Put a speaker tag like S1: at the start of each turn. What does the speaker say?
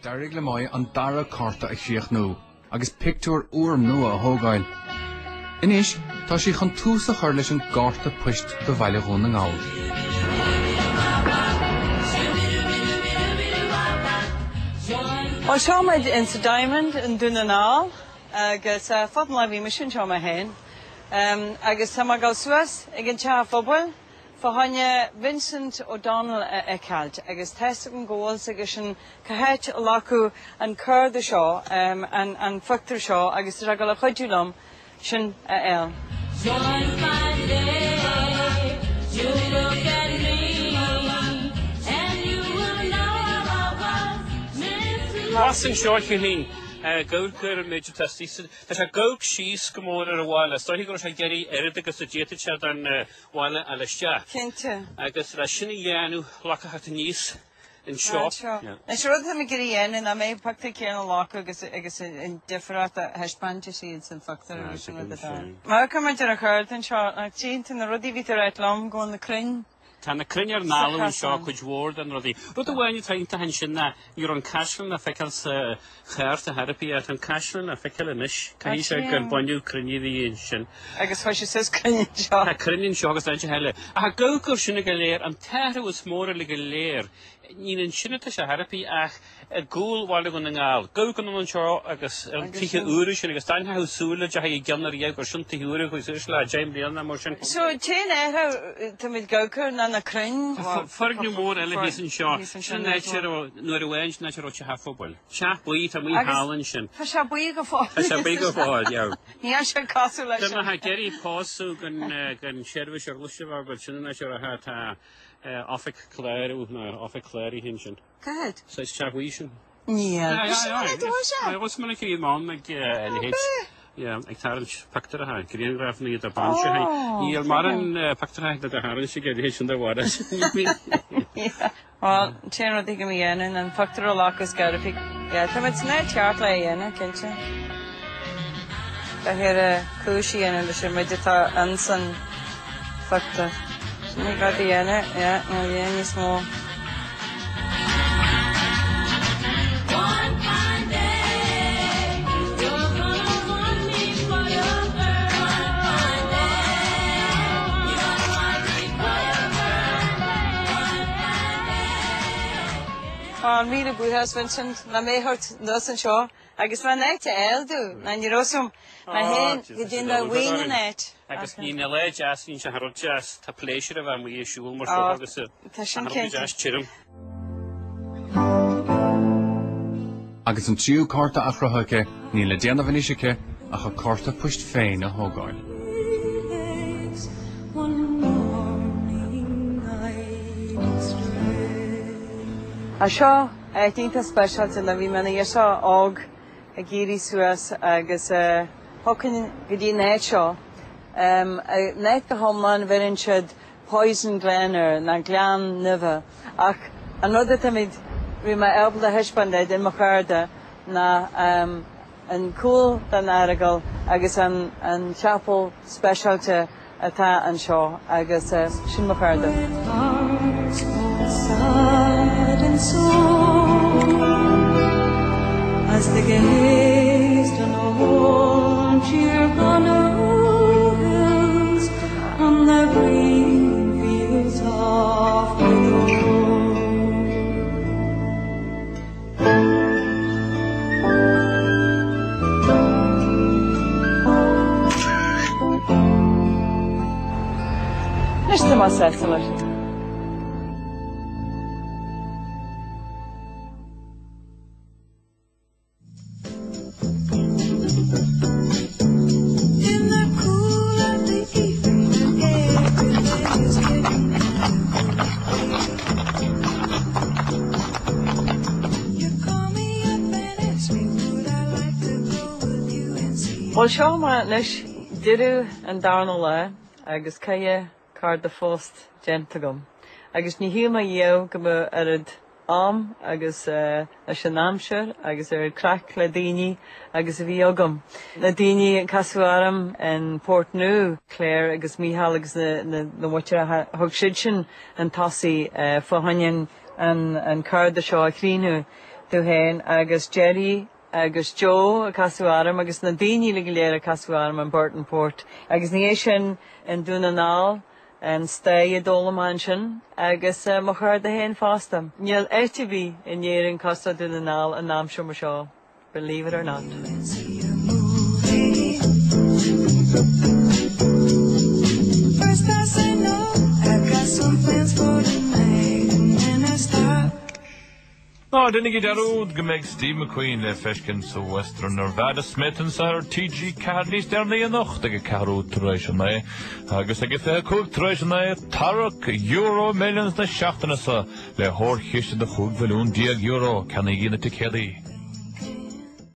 S1: Darig le mai an dara carta a chiach nó, agus pictúr uair nua a thógáil. Inis, tá sí chun tús a chuir leis an gáta puist do bhaile rún an gáil.
S2: Well, Seomad in sa Diamond in Dunanal, agus fodn la bhí me sin seo hen. Agus tá mar gáil suas ag an teá fóbal, Fáhanne Vincent O'Donnell a cailt, agus testa an ggóil agus an cahéit a lacu an cur de seo, an fuchtar seo, agus ra gal a chuidúlam sin a el.
S3: Wasan seo chuhín gaulcur méidir testí. Tá sé gaulc síos go mór ar a bháile. Stoithí gur sé geirí airad agus a déta tead an bháile a leisteach.
S2: Cinnte.
S3: Agus le sinna dhéanú lacatha níos in seo.
S2: Na sé rud mi gurí en a mé pacta céan lacu agus in difrát a heispáinte siad san factar a sin a dá. Mar cumar ar a chuir an seo ach tínta na rudí vítar ait lom gón na crin.
S3: Tá na crinnear nála an seo chuid mhór an rudí. Rud a bhhaine taonnta hen sin na ar an caiisleán a feiceil sa cheart a therapy at an caiisleán a feiceil inis. Caihí sé gur bainú crinneí sin.
S2: Agus fa sé sis crinnean seo.
S3: Tá crinnean seo agus leinte heile. A gaulcur sinna go léir an teithre was mór le go léir. Nín an sinna tá sé therapy ach a gúil bháile go na ngáil. Gaulcur an seo agus an tithe úra sin agus dain hausúla de ha i gceannar dhéag gur sin tithe úra chuis is le James Leon na mar sin.
S2: So téan éire tá mid gaulcur na crin?
S3: Fargnú mór eile hís an seo. Sin néitir nuair a bhain néitir ó te ha fóbal. Seach buí tá mí hálan sin.
S2: Tá sé buí go fáil.
S3: Tá sé buí go fáil, jau.
S2: Ní sé casú leis.
S3: Dyna ha geri pósú gan sérvis ar lúsio bud sin néitir a ha tá offic cléirú na offic cléirí hin sin.
S2: Good.
S3: So it's chabhí sin.
S2: Ní.
S3: I was man cíad mám ag LH. Yeah, ag tarn pactar a ha, gríon graf ní a banse ha. Níl mar an pactar ha a haran sig ag héis an da waras.
S2: Well, téan rud go dhéanaan an pactar a lachas garfic. Yeah, tá mit sna teart le dhéana, cinnte. Tá hir a cúisi dhéanaan leis sin méidir tá ansan pactar. Ní gad dhéana, nó dhéana is mó. An mí buhas Vincent na méhart nos an seo, agus man neit eildú, na ní rosum, na hen go dtín le bhaoine neit.
S3: Agus ní na le jazz ní se harod jazz tá pléisiir a bheit mu siúil mar seo agus
S2: tá sin cinnte.
S1: Agus an tríú carta achrathaige ní le déanamh inisice a chu carta puist féin a thógáil.
S2: A seo tínta speisialta na bhí mena dhé seo ág a géirí suas agus thucann go dtí néid seo. Néid go thomláin bheirann siad poison gléanar na glean nuimhe ach an rud a tamid bhí mar eabal a heispandéid in mo chuirde na an cúil den airgeal agus an chapel speisialta atá an seo agus sin mo chuirde. And so, as they gazed on the old Giovanna hills, on the green fields of Medora. Neste más sexual. Well, seo mar leis direú an darna le agus caie card de fóst genta gom. Agus ní hiúil mai dhéo go arad am agus leis an amseir agus crack le daoine agus a bhí agam. Na daoine casuaram in Portnú, Claire agus Mícheál agus na muirte thug siad sin an tosaí fáhainn an card de seo a chrínú. Duhain agus Jerry agus Joe a Casuaram agus na daoine le léir a Casuaram an Burton Port agus ní sin in Dúnanál an stay a Dolaman sin agus mo chuir de hen fástam. Níl ETV in éireann Costa Dúnanál an náam seo mar seo, believe it or not.
S4: First I say no, I've got some plans for tonight, and then I stop.
S5: No, didn't get out. Gemeg Steve McQueen le feshkin so Western Nevada Smith and Sir T.G. Carney's down the noch the Caro Treasure. Agus I get a cook treasure Tarok Euro millions the shaft and a le hor hish the hood balloon €1 can I get it to Kelly.